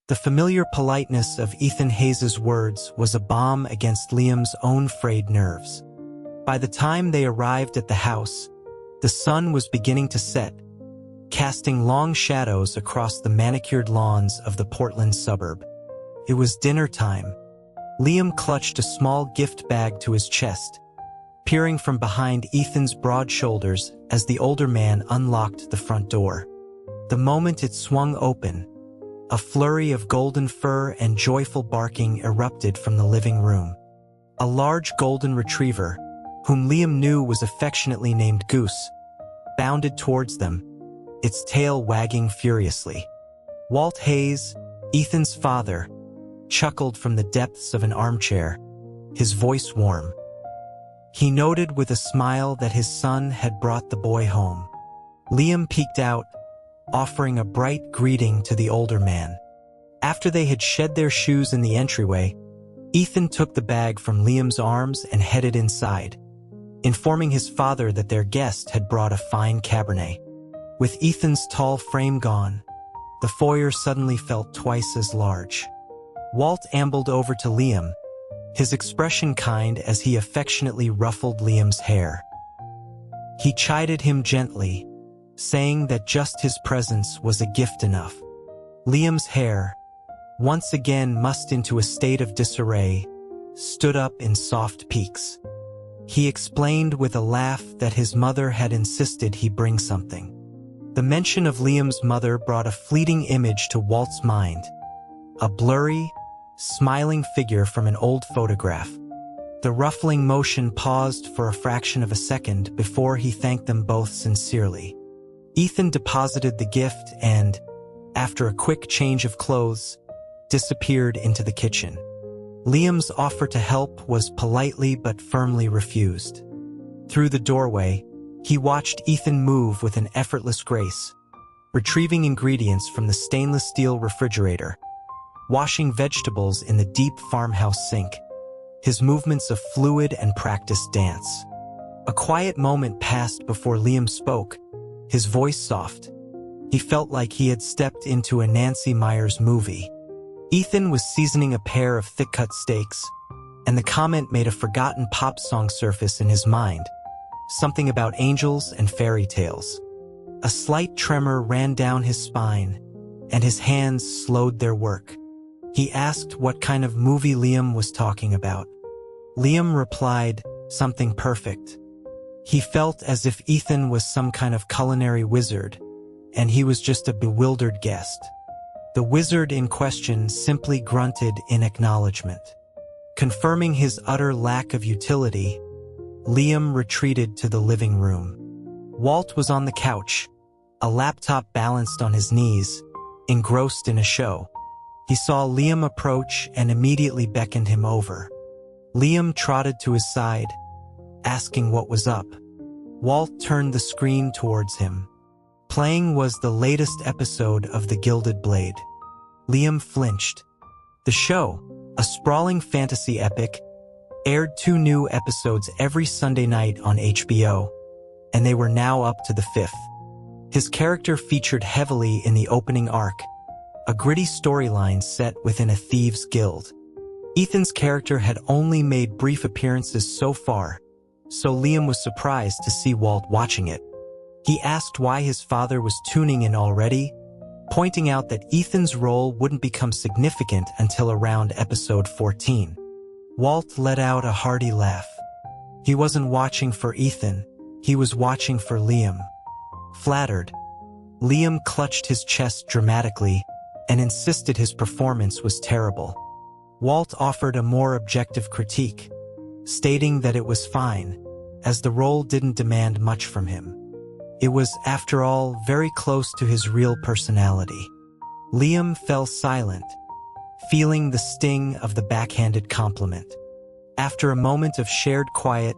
The familiar politeness of Ethan Hayes' words was a balm against Liam's own frayed nerves. By the time they arrived at the house, the sun was beginning to set, casting long shadows across the manicured lawns of the Portland suburb. It was dinner time. Liam clutched a small gift bag to his chest, peering from behind Ethan's broad shoulders as the older man unlocked the front door. The moment it swung open, a flurry of golden fur and joyful barking erupted from the living room. A large golden retriever, whom Liam knew was affectionately named Goose, bounded towards them, its tail wagging furiously. Walt Hayes, Ethan's father, chuckled from the depths of an armchair, his voice warm. He noted with a smile that his son had brought the boy home. Liam peeked out, offering a bright greeting to the older man. After they had shed their shoes in the entryway, Ethan took the bag from Liam's arms and headed inside, informing his father that their guest had brought a fine Cabernet. With Ethan's tall frame gone, the foyer suddenly felt twice as large. Walt ambled over to Liam, his expression kind as he affectionately ruffled Liam's hair. He chided him gently, saying that just his presence was a gift enough. Liam's hair, once again mussed into a state of disarray, stood up in soft peaks. He explained with a laugh that his mother had insisted he bring something. The mention of Liam's mother brought a fleeting image to Walt's mind, a blurry, smiling figure from an old photograph. The ruffling motion paused for a fraction of a second before he thanked them both sincerely. Ethan deposited the gift and, after a quick change of clothes, disappeared into the kitchen. Liam's offer to help was politely but firmly refused. Through the doorway, he watched Ethan move with an effortless grace, retrieving ingredients from the stainless steel refrigerator, washing vegetables in the deep farmhouse sink, his movements a fluid and practiced dance. A quiet moment passed before Liam spoke, his voice soft. He felt like he had stepped into a Nancy Meyers movie. Ethan was seasoning a pair of thick-cut steaks, and the comment made a forgotten pop song surface in his mind, something about angels and fairy tales. A slight tremor ran down his spine, and his hands slowed their work. He asked what kind of movie Liam was talking about. Liam replied, "Something perfect." He felt as if Ethan was some kind of culinary wizard, and he was just a bewildered guest. The wizard in question simply grunted in acknowledgement. Confirming his utter lack of utility, Liam retreated to the living room. Walt was on the couch, a laptop balanced on his knees, engrossed in a show. He saw Liam approach and immediately beckoned him over. Liam trotted to his side, asking what was up. Walt turned the screen towards him. Playing was the latest episode of The Gilded Blade. Liam flinched. The show, a sprawling fantasy epic, aired 2 new episodes every Sunday night on HBO, and they were now up to the 5th. His character featured heavily in the opening arc, a gritty storyline set within a thieves' guild. Ethan's character had only made brief appearances so far, so Liam was surprised to see Walt watching it. He asked why his father was tuning in already, pointing out that Ethan's role wouldn't become significant until around episode 14. Walt let out a hearty laugh. He wasn't watching for Ethan, he was watching for Liam. Flattered, Liam clutched his chest dramatically and insisted his performance was terrible. Walt offered a more objective critique, stating that it was fine, as the role didn't demand much from him. It was, after all, very close to his real personality. Liam fell silent, feeling the sting of the backhanded compliment. After a moment of shared quiet,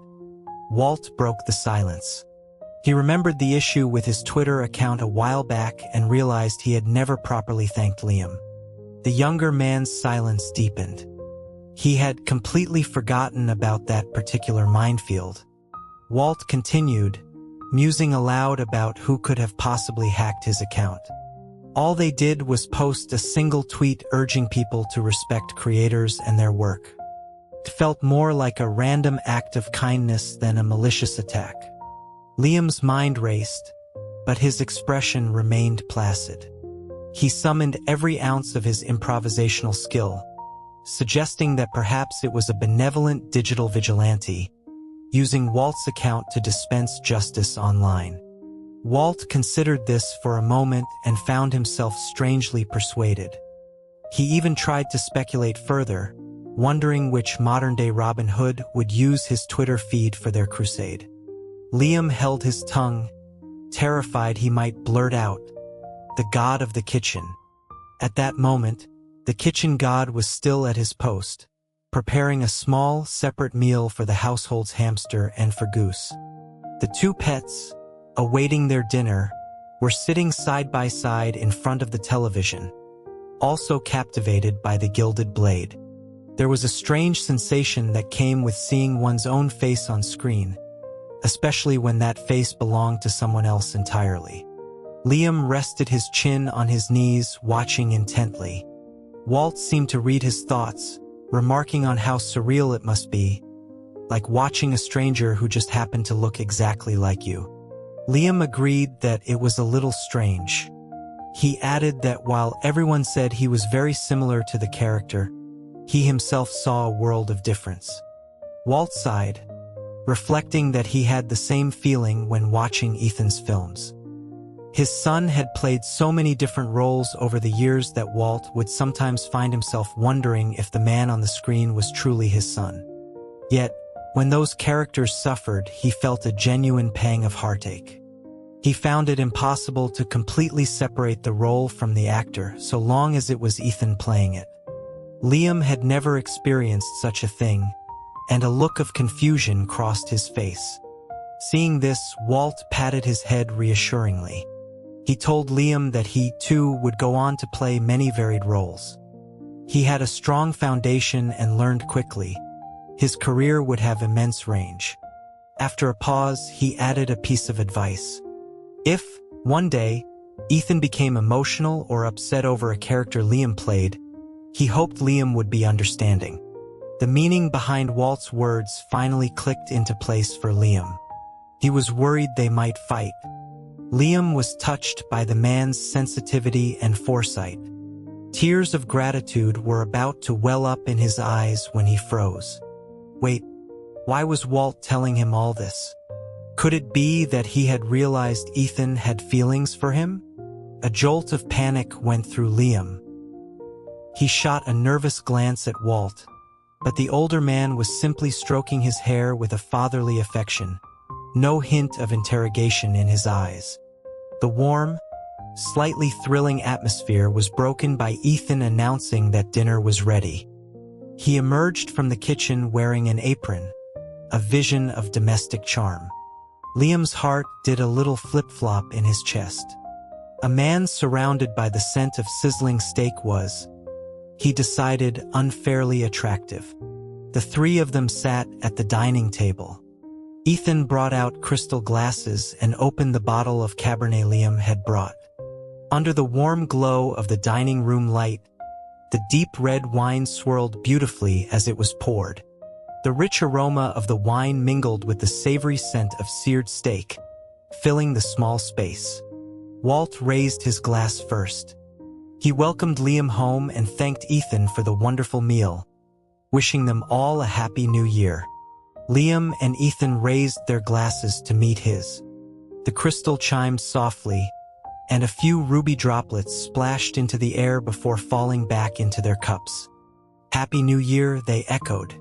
Walt broke the silence. He remembered the issue with his Twitter account a while back and realized he had never properly thanked Liam. The younger man's silence deepened. He had completely forgotten about that particular minefield. Walt continued, musing aloud about who could have possibly hacked his account. All they did was post a single tweet urging people to respect creators and their work. It felt more like a random act of kindness than a malicious attack. Liam's mind raced, but his expression remained placid. He summoned every ounce of his improvisational skill, suggesting that perhaps it was a benevolent digital vigilante, using Walt's account to dispense justice online. Walt considered this for a moment and found himself strangely persuaded. He even tried to speculate further, wondering which modern-day Robin Hood would use his Twitter feed for their crusade. Liam held his tongue, terrified he might blurt out, "The god of the kitchen." At that moment, the kitchen god was still at his post, preparing a small, separate meal for the household's hamster and for Goose. The two pets, awaiting their dinner, were sitting side by side in front of the television, also captivated by the gilded blade. There was a strange sensation that came with seeing one's own face on screen, especially when that face belonged to someone else entirely. Liam rested his chin on his knees, watching intently. Walt seemed to read his thoughts, remarking on how surreal it must be, like watching a stranger who just happened to look exactly like you. Liam agreed that it was a little strange. He added that while everyone said he was very similar to the character, he himself saw a world of difference. Walt sighed, reflecting that he had the same feeling when watching Ethan's films. His son had played so many different roles over the years that Walt would sometimes find himself wondering if the man on the screen was truly his son. Yet, when those characters suffered, he felt a genuine pang of heartache. He found it impossible to completely separate the role from the actor so long as it was Ethan playing it. Liam had never experienced such a thing, and a look of confusion crossed his face. Seeing this, Walt patted his head reassuringly. He told Liam that he, too, would go on to play many varied roles. He had a strong foundation and learned quickly. His career would have immense range. After a pause, he added a piece of advice. If, one day, Ethan became emotional or upset over a character Liam played, he hoped Liam would be understanding. The meaning behind Walt's words finally clicked into place for Liam. He was worried they might fight. Liam was touched by the man's sensitivity and foresight. Tears of gratitude were about to well up in his eyes when he froze. Wait, why was Walt telling him all this? Could it be that he had realized Ethan had feelings for him? A jolt of panic went through Liam. He shot a nervous glance at Walt, but the older man was simply stroking his hair with a fatherly affection, no hint of interrogation in his eyes. The warm, slightly thrilling atmosphere was broken by Ethan announcing that dinner was ready. He emerged from the kitchen wearing an apron, a vision of domestic charm. Liam's heart did a little flip-flop in his chest. A man surrounded by the scent of sizzling steak was, he decided, unfairly attractive. The three of them sat at the dining table. Ethan brought out crystal glasses and opened the bottle of Cabernet Liam had brought. Under the warm glow of the dining room light, the deep red wine swirled beautifully as it was poured. The rich aroma of the wine mingled with the savory scent of seared steak, filling the small space. Walt raised his glass first. He welcomed Liam home and thanked Ethan for the wonderful meal, wishing them all a happy new year. Liam and Ethan raised their glasses to meet his. The crystal chimed softly, and a few ruby droplets splashed into the air before falling back into their cups. Happy New Year, they echoed.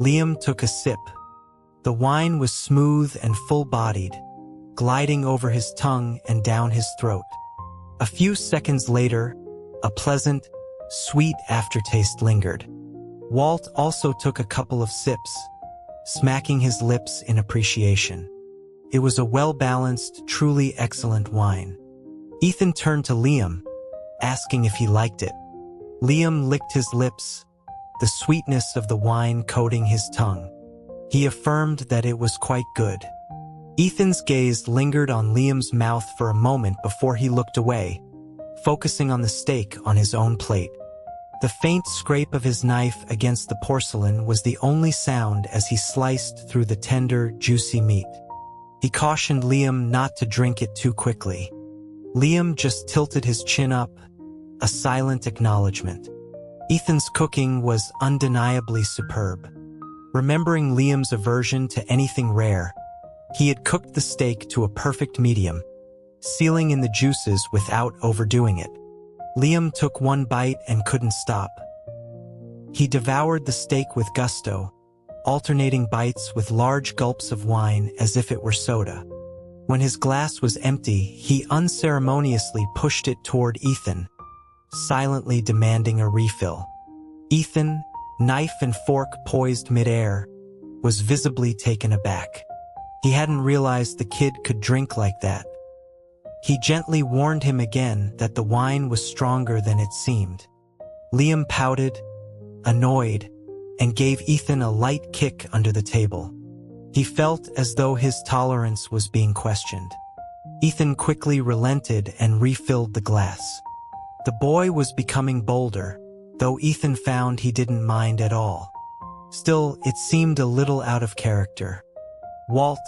Liam took a sip. The wine was smooth and full-bodied, gliding over his tongue and down his throat. A few seconds later, a pleasant, sweet aftertaste lingered. Walt also took a couple of sips, smacking his lips in appreciation. It was a well-balanced, truly excellent wine. Ethan turned to Liam, asking if he liked it. Liam licked his lips, the sweetness of the wine coating his tongue. He affirmed that it was quite good. Ethan's gaze lingered on Liam's mouth for a moment before he looked away, focusing on the steak on his own plate. The faint scrape of his knife against the porcelain was the only sound as he sliced through the tender, juicy meat. He cautioned Liam not to drink it too quickly. Liam just tilted his chin up, a silent acknowledgement. Ethan's cooking was undeniably superb. Remembering Liam's aversion to anything rare, he had cooked the steak to a perfect medium, sealing in the juices without overdoing it. Liam took one bite and couldn't stop. He devoured the steak with gusto, alternating bites with large gulps of wine as if it were soda. When his glass was empty, he unceremoniously pushed it toward Ethan, silently demanding a refill. Ethan, knife and fork poised midair, was visibly taken aback. He hadn't realized the kid could drink like that. He gently warned him again that the wine was stronger than it seemed. Liam pouted, annoyed, and gave Ethan a light kick under the table. He felt as though his tolerance was being questioned. Ethan quickly relented and refilled the glass. The boy was becoming bolder, though Ethan found he didn't mind at all. Still, it seemed a little out of character. Walt,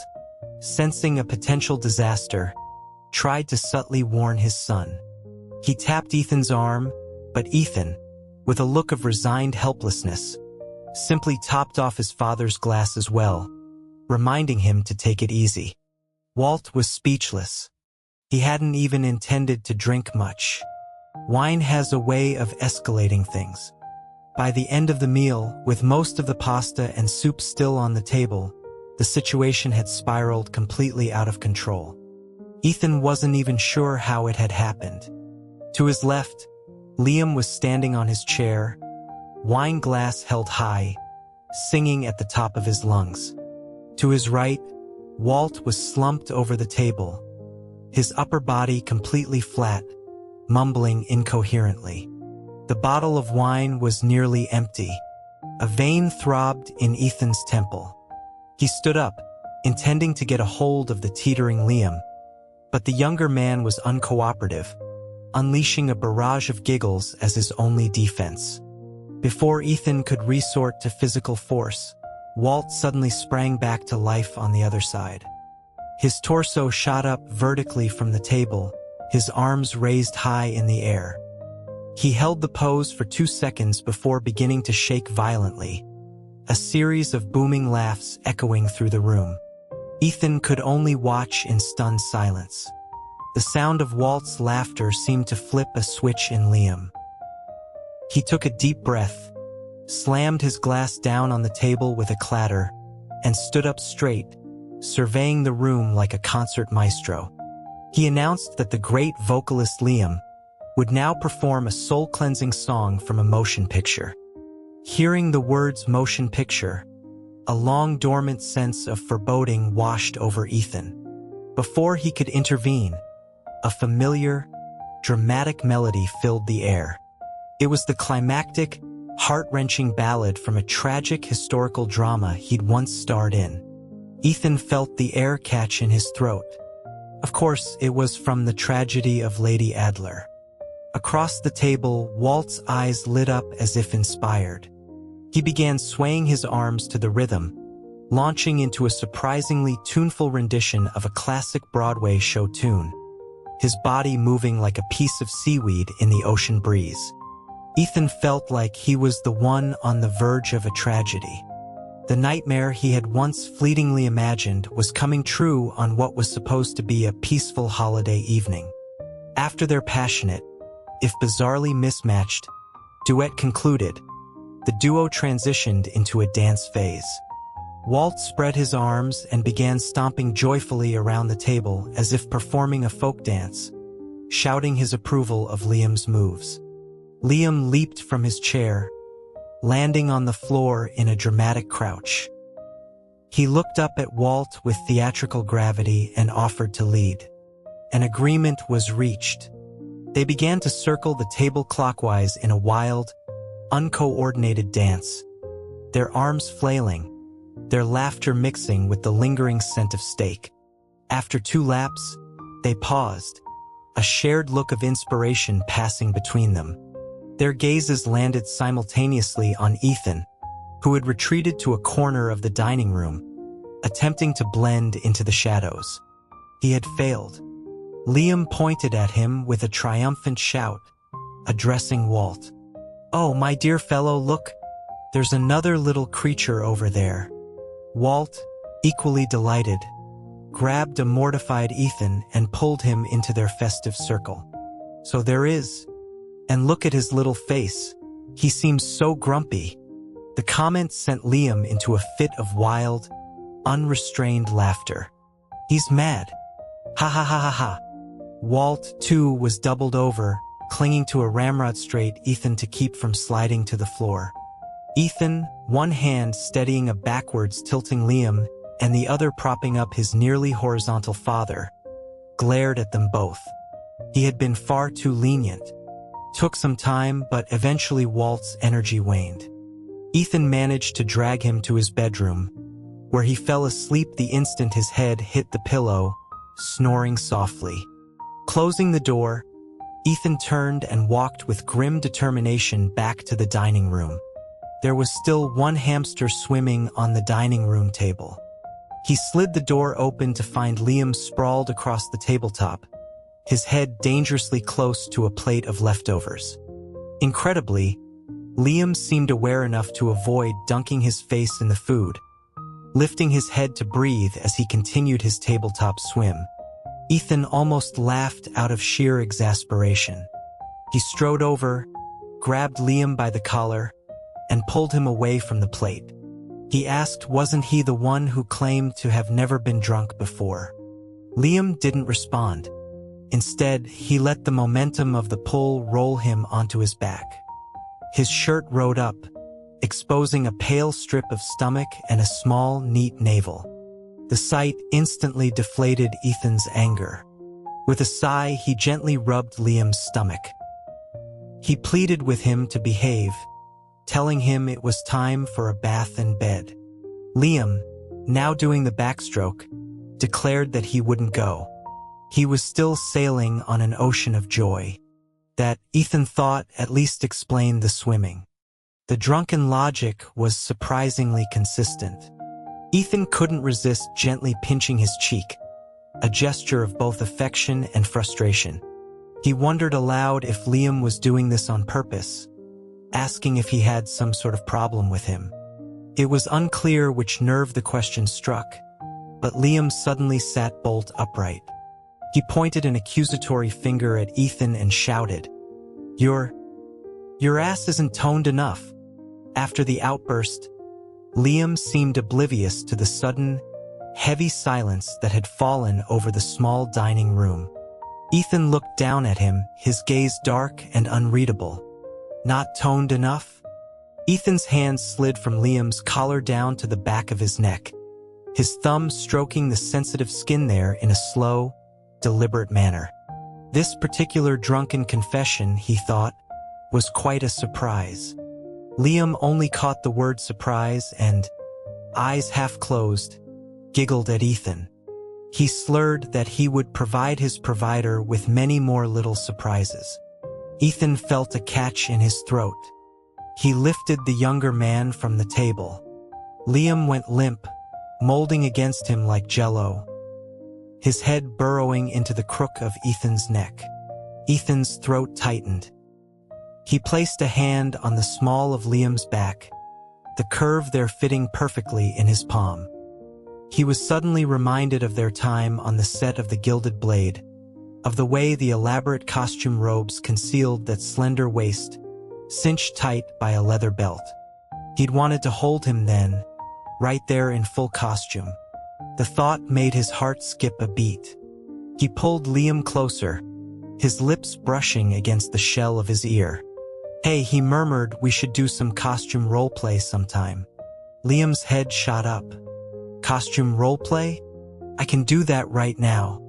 sensing a potential disaster, tried to subtly warn his son. He tapped Ethan's arm, but Ethan, with a look of resigned helplessness, simply topped off his father's glass as well, reminding him to take it easy. Walt was speechless. He hadn't even intended to drink much. Wine has a way of escalating things. By the end of the meal, with most of the pasta and soup still on the table, the situation had spiraled completely out of control. Ethan wasn't even sure how it had happened. To his left, Liam was standing on his chair, wine glass held high, singing at the top of his lungs. To his right, Walt was slumped over the table, his upper body completely flat, mumbling incoherently. The bottle of wine was nearly empty. A vein throbbed in Ethan's temple. He stood up, intending to get a hold of the teetering Liam, but the younger man was uncooperative, unleashing a barrage of giggles as his only defense. Before Ethan could resort to physical force, Walt suddenly sprang back to life on the other side. His torso shot up vertically from the table, his arms raised high in the air. He held the pose for 2 seconds before beginning to shake violently, a series of booming laughs echoing through the room. Ethan could only watch in stunned silence. The sound of Walt's laughter seemed to flip a switch in Liam. He took a deep breath, slammed his glass down on the table with a clatter, and stood up straight, surveying the room like a concert maestro. He announced that the great vocalist Liam would now perform a soul-cleansing song from a motion picture. Hearing the words motion picture, a long-dormant sense of foreboding washed over Ethan. Before he could intervene, a familiar, dramatic melody filled the air. It was the climactic, heart-wrenching ballad from a tragic historical drama he'd once starred in. Ethan felt the air catch in his throat. Of course, it was from the tragedy of Lady Adler. Across the table, Walt's eyes lit up as if inspired. He began swaying his arms to the rhythm, launching into a surprisingly tuneful rendition of a classic Broadway show tune, his body moving like a piece of seaweed in the ocean breeze. Ethan felt like he was the one on the verge of a tragedy. The nightmare he had once fleetingly imagined was coming true on what was supposed to be a peaceful holiday evening. After their passionate, if bizarrely mismatched, duet concluded, the duo transitioned into a dance phase. Walt spread his arms and began stomping joyfully around the table as if performing a folk dance, shouting his approval of Liam's moves. Liam leaped from his chair, landing on the floor in a dramatic crouch. He looked up at Walt with theatrical gravity and offered to lead. An agreement was reached. They began to circle the table clockwise in a wild, uncoordinated dance, their arms flailing, their laughter mixing with the lingering scent of steak. After 2 laps, they paused, a shared look of inspiration passing between them. Their gazes landed simultaneously on Ethan, who had retreated to a corner of the dining room, attempting to blend into the shadows. He had failed. Liam pointed at him with a triumphant shout, addressing Walt. "Oh, my dear fellow, look, there's another little creature over there." Walt, equally delighted, grabbed a mortified Ethan and pulled him into their festive circle. "So there is. And look at his little face. He seems so grumpy." The comment sent Liam into a fit of wild, unrestrained laughter. "He's mad. Ha ha ha ha ha." Walt, too, was doubled over, clinging to a ramrod straight Ethan to keep from sliding to the floor. Ethan, one hand steadying a backwards tilting Liam and the other propping up his nearly horizontal father, glared at them both. He had been far too lenient. Took some time, but eventually Walt's energy waned. Ethan managed to drag him to his bedroom, where he fell asleep the instant his head hit the pillow, snoring softly. Closing the door, Ethan turned and walked with grim determination back to the dining room. There was still one hamster swimming on the dining room table. He slid the door open to find Liam sprawled across the tabletop, his head dangerously close to a plate of leftovers. Incredibly, Liam seemed aware enough to avoid dunking his face in the food, lifting his head to breathe as he continued his tabletop swim. Ethan almost laughed out of sheer exasperation. He strode over, grabbed Liam by the collar, and pulled him away from the plate. He asked, wasn't he the one who claimed to have never been drunk before? Liam didn't respond. Instead, he let the momentum of the pull roll him onto his back. His shirt rode up, exposing a pale strip of stomach and a small, neat navel. The sight instantly deflated Ethan's anger. With a sigh, he gently rubbed Liam's stomach. He pleaded with him to behave, telling him it was time for a bath and bed. Liam, now doing the backstroke, declared that he wouldn't go. He was still sailing on an ocean of joy. That, Ethan thought, at least explained the swimming. The drunken logic was surprisingly consistent. Ethan couldn't resist gently pinching his cheek, a gesture of both affection and frustration. He wondered aloud if Liam was doing this on purpose, asking if he had some sort of problem with him. It was unclear which nerve the question struck, but Liam suddenly sat bolt upright. He pointed an accusatory finger at Ethan and shouted, Your ass isn't toned enough." After the outburst, Liam seemed oblivious to the sudden, heavy silence that had fallen over the small dining room. Ethan looked down at him, his gaze dark and unreadable. Not toned enough? Ethan's hand slid from Liam's collar down to the back of his neck, his thumb stroking the sensitive skin there in a slow, deliberate manner. This particular drunken confession, he thought, was quite a surprise. Liam only caught the word surprise and, eyes half closed, giggled at Ethan. He slurred that he would provide his provider with many more little surprises. Ethan felt a catch in his throat. He lifted the younger man from the table. Liam went limp, molding against him like jello, his head burrowing into the crook of Ethan's neck. Ethan's throat tightened. He placed a hand on the small of Liam's back, the curve there fitting perfectly in his palm. He was suddenly reminded of their time on the set of The Gilded Blade, of the way the elaborate costume robes concealed that slender waist, cinched tight by a leather belt. He'd wanted to hold him then, right there in full costume. The thought made his heart skip a beat. He pulled Liam closer, his lips brushing against the shell of his ear. "Hey," he murmured, "we should do some costume roleplay sometime." Liam's head shot up. "Costume roleplay? I can do that right now."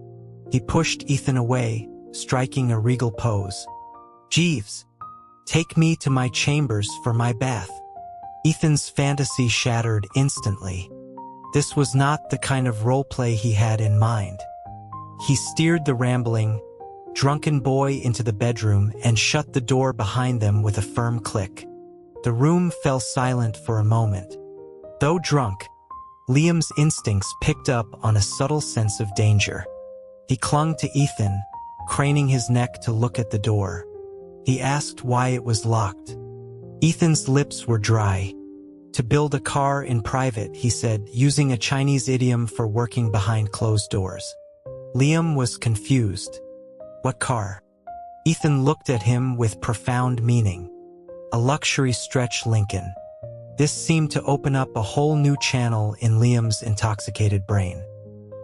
He pushed Ethan away, striking a regal pose. "Jeeves, take me to my chambers for my bath." Ethan's fantasy shattered instantly. This was not the kind of roleplay he had in mind. He steered the rambling, drunken boy into the bedroom and shut the door behind them with a firm click. The room fell silent for a moment. Though drunk, Liam's instincts picked up on a subtle sense of danger. He clung to Ethan, craning his neck to look at the door. He asked why it was locked. Ethan's lips were dry. To build a car in private, he said, using a Chinese idiom for working behind closed doors. Liam was confused. What car? Ethan looked at him with profound meaning. A luxury stretch Lincoln. This seemed to open up a whole new channel in Liam's intoxicated brain.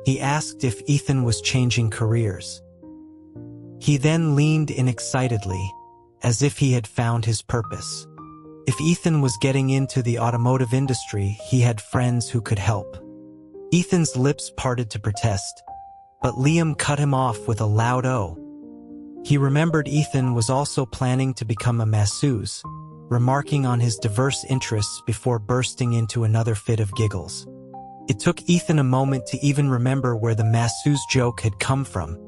He asked if Ethan was changing careers. He then leaned in excitedly, as if he had found his purpose. If Ethan was getting into the automotive industry, he had friends who could help. Ethan's lips parted to protest, but Liam cut him off with a loud "Oh." He remembered Ethan was also planning to become a masseuse, remarking on his diverse interests before bursting into another fit of giggles. It took Ethan a moment to even remember where the masseuse joke had come from,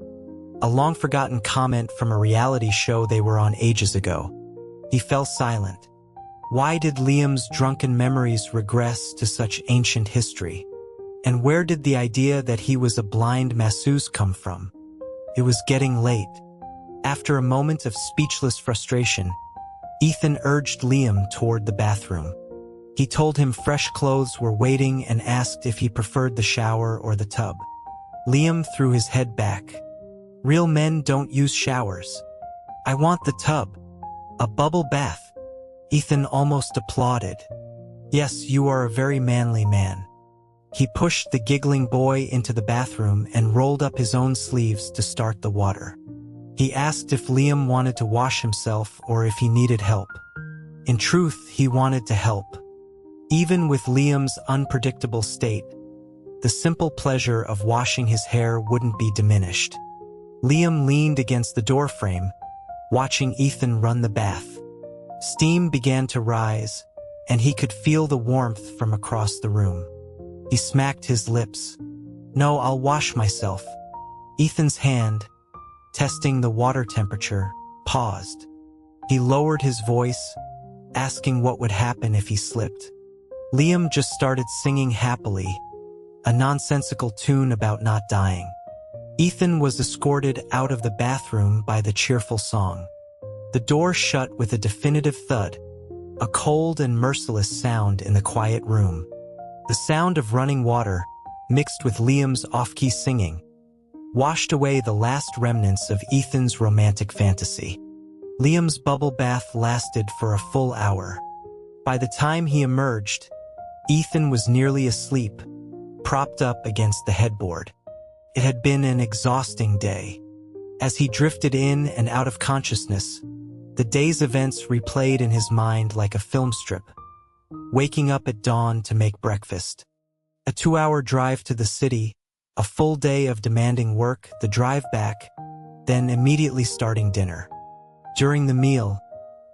a long-forgotten comment from a reality show they were on ages ago. He fell silent. Why did Liam's drunken memories regress to such ancient history? And where did the idea that he was a blind masseuse come from? It was getting late. After a moment of speechless frustration, Ethan urged Liam toward the bathroom. He told him fresh clothes were waiting and asked if he preferred the shower or the tub. Liam threw his head back. Real men don't use showers. I want the tub. A bubble bath. Ethan almost applauded. Yes, you are a very manly man. He pushed the giggling boy into the bathroom and rolled up his own sleeves to start the water. He asked if Liam wanted to wash himself or if he needed help. In truth, he wanted to help. Even with Liam's unpredictable state, the simple pleasure of washing his hair wouldn't be diminished. Liam leaned against the doorframe, watching Ethan run the bath. Steam began to rise, and he could feel the warmth from across the room. He smacked his lips. No, I'll wash myself. Ethan's hand, testing the water temperature, paused. He lowered his voice, asking what would happen if he slipped. Liam just started singing happily, a nonsensical tune about not dying. Ethan was escorted out of the bathroom by the cheerful song. The door shut with a definitive thud, a cold and merciless sound in the quiet room. The sound of running water, mixed with Liam's off-key singing, washed away the last remnants of Ethan's romantic fantasy. Liam's bubble bath lasted for a full hour. By the time he emerged, Ethan was nearly asleep, propped up against the headboard. It had been an exhausting day. As he drifted in and out of consciousness, the day's events replayed in his mind like a film strip. Waking up at dawn to make breakfast. A 2-hour drive to the city, a full day of demanding work, the drive back, then immediately starting dinner. During the meal,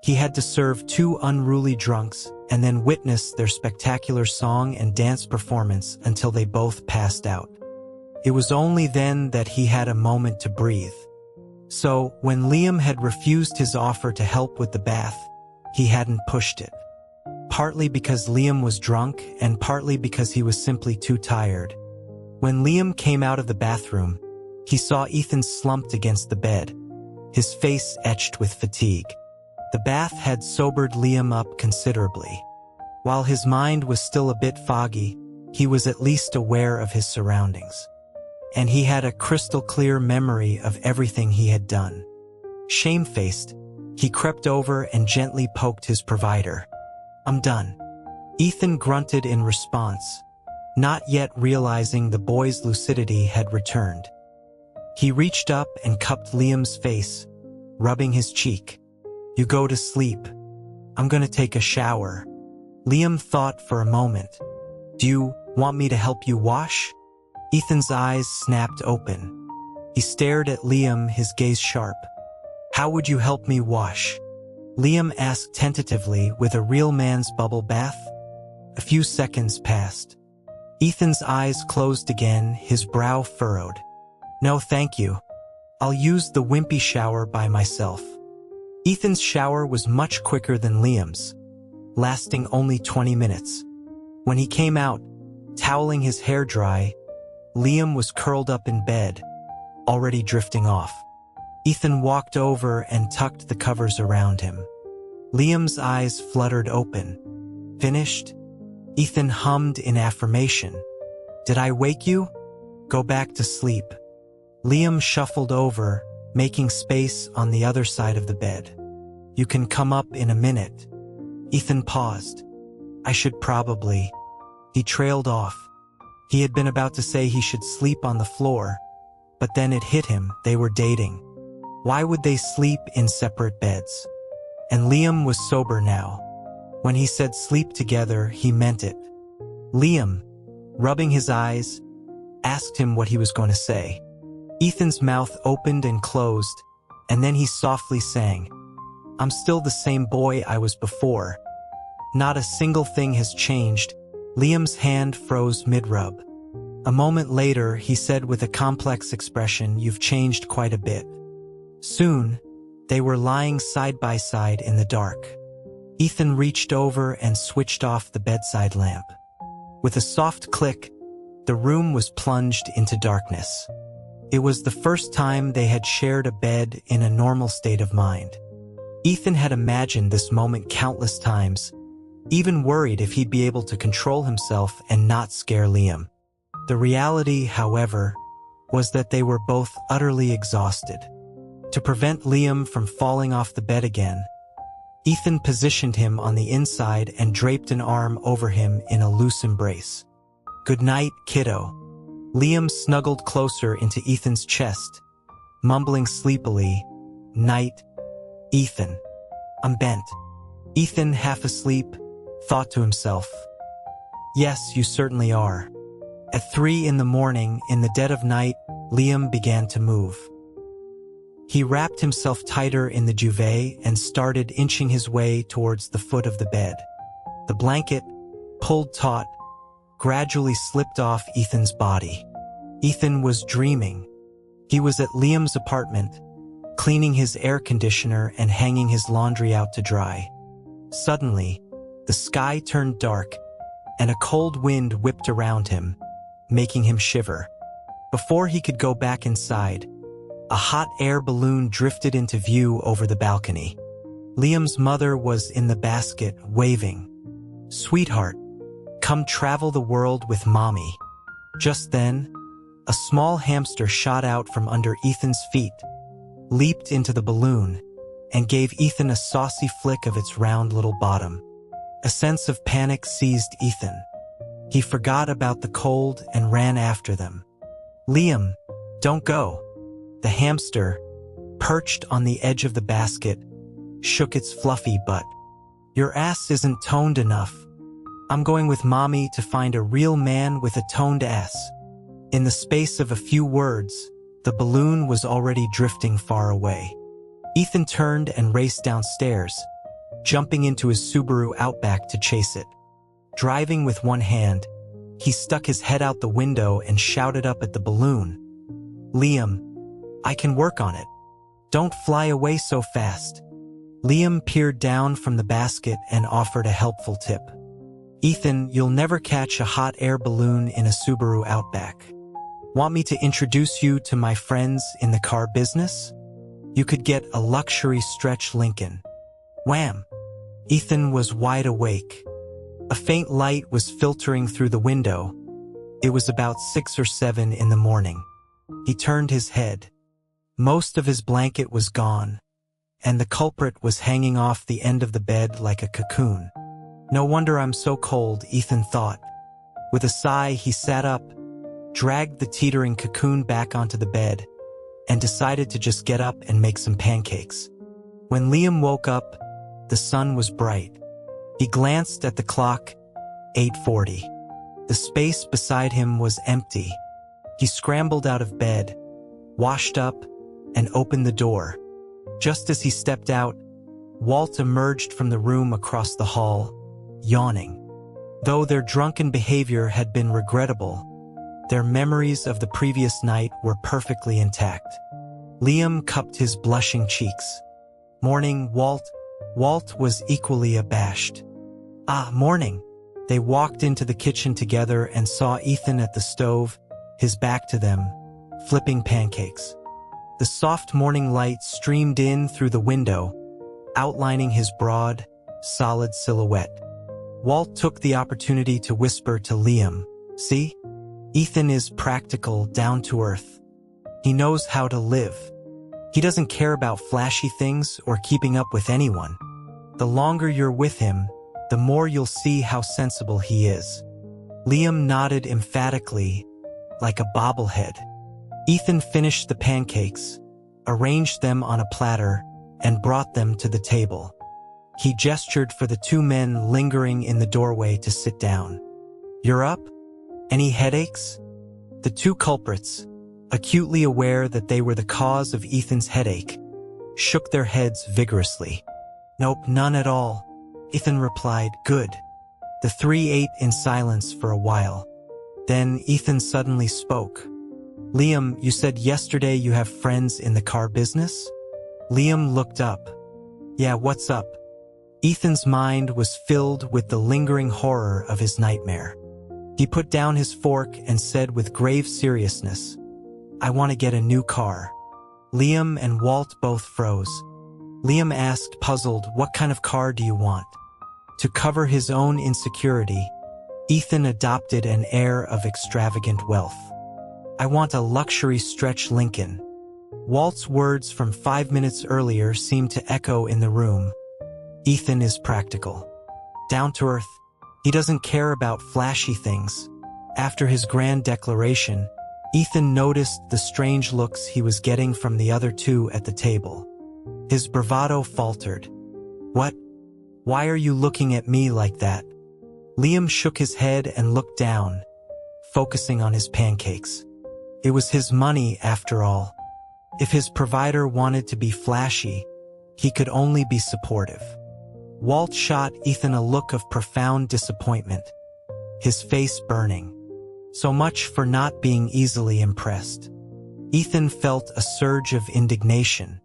he had to serve 2 unruly drunks and then witness their spectacular song and dance performance until they both passed out. It was only then that he had a moment to breathe. So, when Liam had refused his offer to help with the bath, he hadn't pushed it. Partly because Liam was drunk and partly because he was simply too tired. When Liam came out of the bathroom, he saw Ethan slumped against the bed, his face etched with fatigue. The bath had sobered Liam up considerably. While his mind was still a bit foggy, he was at least aware of his surroundings. And he had a crystal-clear memory of everything he had done. Shamefaced, he crept over and gently poked his provider. I'm done. Ethan grunted in response, not yet realizing the boy's lucidity had returned. He reached up and cupped Liam's face, rubbing his cheek. You go to sleep. I'm gonna take a shower. Liam thought for a moment. Do you want me to help you wash? Ethan's eyes snapped open. He stared at Liam, his gaze sharp. How would you help me wash? Liam asked tentatively with a real man's bubble bath. A few seconds passed. Ethan's eyes closed again, his brow furrowed. No, thank you. I'll use the wimpy shower by myself. Ethan's shower was much quicker than Liam's, lasting only 20 minutes. When he came out, toweling his hair dry, Liam was curled up in bed, already drifting off. Ethan walked over and tucked the covers around him. Liam's eyes fluttered open. Finished? Ethan hummed in affirmation. Did I wake you? Go back to sleep. Liam shuffled over, making space on the other side of the bed. You can come up in a minute. Ethan paused. I should probably. He trailed off. He had been about to say he should sleep on the floor, but then it hit him they were dating. Why would they sleep in separate beds? And Liam was sober now. When he said sleep together, he meant it. Liam, rubbing his eyes, asked him what he was going to say. Ethan's mouth opened and closed, and then he softly sang, I'm still the same boy I was before. Not a single thing has changed. Liam's hand froze mid-rub. A moment later, he said with a complex expression, You've changed quite a bit. Soon, they were lying side by side in the dark. Ethan reached over and switched off the bedside lamp. With a soft click, the room was plunged into darkness. It was the first time they had shared a bed in a normal state of mind. Ethan had imagined this moment countless times, even worried if he'd be able to control himself and not scare Liam. The reality, however, was that they were both utterly exhausted. To prevent Liam from falling off the bed again, Ethan positioned him on the inside and draped an arm over him in a loose embrace. Good night, kiddo. Liam snuggled closer into Ethan's chest, mumbling sleepily, Night, Ethan. I'm bent. Ethan, half asleep, thought to himself. Yes, you certainly are. At 3 in the morning, in the dead of night, Liam began to move. He wrapped himself tighter in the duvet and started inching his way towards the foot of the bed. The blanket, pulled taut, gradually slipped off Ethan's body. Ethan was dreaming. He was at Liam's apartment, cleaning his air conditioner and hanging his laundry out to dry. Suddenly, the sky turned dark, and a cold wind whipped around him, making him shiver. Before he could go back inside, a hot air balloon drifted into view over the balcony. Liam's mother was in the basket, waving. Sweetheart, come travel the world with mommy. Just then, a small hamster shot out from under Ethan's feet, leaped into the balloon, and gave Ethan a saucy flick of its round little bottom. A sense of panic seized Ethan. He forgot about the cold and ran after them. Liam, don't go. The hamster, perched on the edge of the basket, shook its fluffy butt. Your ass isn't toned enough. I'm going with mommy to find a real man with a toned ass. In the space of a few words, the balloon was already drifting far away. Ethan turned and raced downstairs, jumping into his Subaru Outback to chase it. Driving with one hand, he stuck his head out the window and shouted up at the balloon. Liam, I can work on it. Don't fly away so fast. Liam peered down from the basket and offered a helpful tip. Ethan, you'll never catch a hot air balloon in a Subaru Outback. Want me to introduce you to my friends in the car business? You could get a luxury stretch Lincoln. Wham! Ethan was wide awake. A faint light was filtering through the window. It was about 6 or 7 in the morning. He turned his head. Most of his blanket was gone, and the culprit was hanging off the end of the bed like a cocoon. No wonder I'm so cold, Ethan thought. With a sigh, he sat up, dragged the teetering cocoon back onto the bed, and decided to just get up and make some pancakes. When Liam woke up, the sun was bright. He glanced at the clock, 8:40. The space beside him was empty. He scrambled out of bed, washed up, and opened the door. Just as he stepped out, Walt emerged from the room across the hall, yawning. Though their drunken behavior had been regrettable, their memories of the previous night were perfectly intact. Liam cupped his blushing cheeks. Morning, Walt. Walt was equally abashed. Ah, morning. They walked into the kitchen together and saw Ethan at the stove, his back to them, flipping pancakes. The soft morning light streamed in through the window, outlining his broad, solid silhouette. Walt took the opportunity to whisper to Liam, "See? Ethan is practical, down to earth. He knows how to live. He doesn't care about flashy things or keeping up with anyone. The longer you're with him, the more you'll see how sensible he is." Liam nodded emphatically, like a bobblehead. Ethan finished the pancakes, arranged them on a platter, and brought them to the table. He gestured for the two men lingering in the doorway to sit down. "You're up? Any headaches?" The two culprits, acutely aware that they were the cause of Ethan's headache, shook their heads vigorously. "Nope, none at all," Ethan replied. "Good." The three ate in silence for a while. Then Ethan suddenly spoke. "Liam, you said yesterday you have friends in the car business?" Liam looked up. "Yeah, what's up?" Ethan's mind was filled with the lingering horror of his nightmare. He put down his fork and said with grave seriousness, "I want to get a new car." Liam and Walt both froze. Liam asked, puzzled, "What kind of car do you want?" To cover his own insecurity, Ethan adopted an air of extravagant wealth. "I want a luxury stretch Lincoln." Walt's words from 5 minutes earlier seemed to echo in the room. Ethan is practical. Down to earth. He doesn't care about flashy things. After his grand declaration, Ethan noticed the strange looks he was getting from the other two at the table. His bravado faltered. "What? Why are you looking at me like that?" Liam shook his head and looked down, focusing on his pancakes. It was his money, after all. If his provider wanted to be flashy, he could only be supportive. Walt shot Ethan a look of profound disappointment, his face burning. So much for not being easily impressed. Ethan felt a surge of indignation.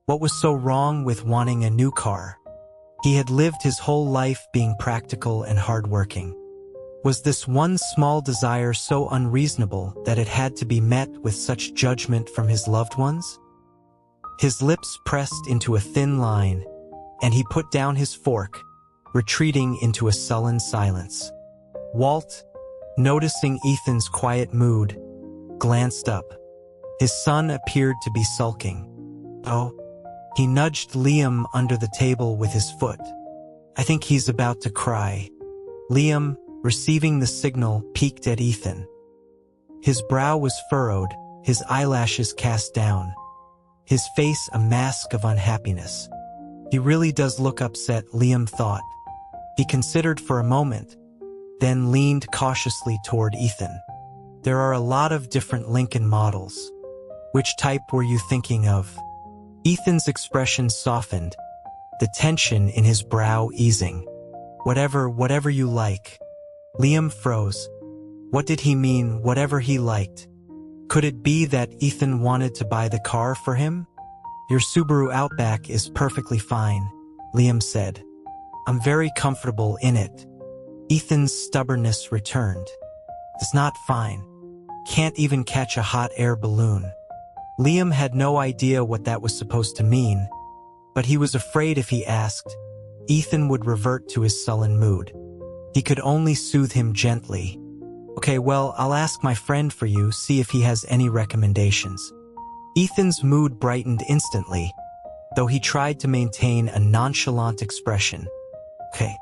What was so wrong with wanting a new car? He had lived his whole life being practical and hardworking. Was this one small desire so unreasonable that it had to be met with such judgment from his loved ones? His lips pressed into a thin line, and he put down his fork, retreating into a sullen silence. Walt, noticing Ethan's quiet mood, glanced up. His son appeared to be sulking. "Oh." He nudged Liam under the table with his foot. "I think he's about to cry." Liam, receiving the signal, peeked at Ethan. His brow was furrowed, his eyelashes cast down, his face a mask of unhappiness. "He really does look upset," Liam thought. He considered for a moment, then leaned cautiously toward Ethan. "There are a lot of different Lincoln models. Which type were you thinking of?" Ethan's expression softened, the tension in his brow easing. Whatever you like." Liam froze. What did he mean, whatever he liked? Could it be that Ethan wanted to buy the car for him? "Your Subaru Outback is perfectly fine," Liam said. "I'm very comfortable in it." Ethan's stubbornness returned. "It's not fine. Can't even catch a hot air balloon." Liam had no idea what that was supposed to mean, but he was afraid if he asked, Ethan would revert to his sullen mood. He could only soothe him gently. "Okay, well, I'll ask my friend for you, see if he has any recommendations." Ethan's mood brightened instantly, though he tried to maintain a nonchalant expression. "Okay,